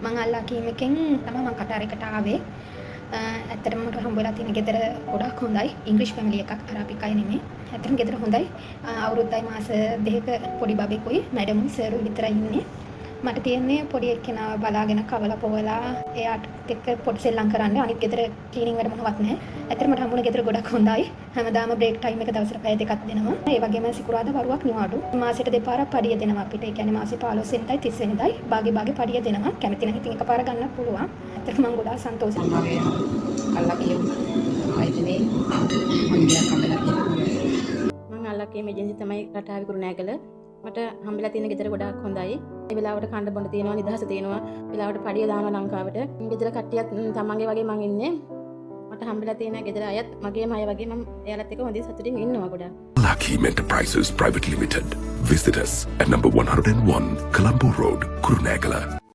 මම අල්ලා කීමකින් තමයි මම කටාරයකට ආවේ. ඇත්තටම මට හම්බ වෙලා තියෙන ගෙදර ගොඩක් හොඳයි. ඉංග්‍රීසි ෆැමිලි එකක්, අරාබික් අය නෙමෙයි. ඇත්තටම ගෙදර හොඳයි. අවුරුද්දයි මාස දෙකක පොඩි බබෙකුයි මැඩමුයි සර්ුයි විතරයි ඉන්නේ. මට තියෙන්නේ පොඩි එක්කෙනාව බලාගෙන කවලා පොවලා එයාට එක්ක පොඩි සෙල්ලම් කරන්න. අනිත් ගෙදර ක්ලීනින් වැඩ මොනවත් නැහැ. ඇත්තටම මට හම්බුනේ ගෙදර ගොඩක් හොඳයි. හැමදාම බ්‍රේක් ටයිම් එක දවසට පැය දෙකක් දෙනවා. ඒ වගේම සිකුරාදා වරුවක් නිවාඩු. මාසෙට දෙපාරක් පඩිය දෙනවා අපිට. ඒ කියන්නේ මාසේ 15 වෙනිදායි 30 වෙනිදායි භාගේ පඩිය දෙනවා. කැමති නම් ඉතින් එකපාර ගන්නත් පුළුවන්. ඇත්තටම මම ගොඩාක් සන්තෝෂයි. අල්ලා කියමු. ආයතනේ හොඳියක් හම්බෙලා තියෙනවා. මම අල්ලා කියමු එජන්සි තමයි රටාවි කුරුණෑගල. මට හම්බෙලා තියෙන ගෙදර ගොඩාක් හොඳයි. මේ වෙලාවට කන්න බොන්න තියෙනවා, නිදහස තියෙනවා. වෙලාවට පඩිය දානවා ලංකාවට. ගෙදර කට්ටියත් තමන්ගේ වගේ මං ඉන්නේ. මට හම්බෙලා තියෙන ගෙදර අයත් මගේම අය වගේ මම එයාලත් එක්ක හොඳින් සතුටින් ඉන්නවා ගොඩාක්. Lakim Enterprises Private Limited. Visit us at number 101 Colombo Road, Kurunegala.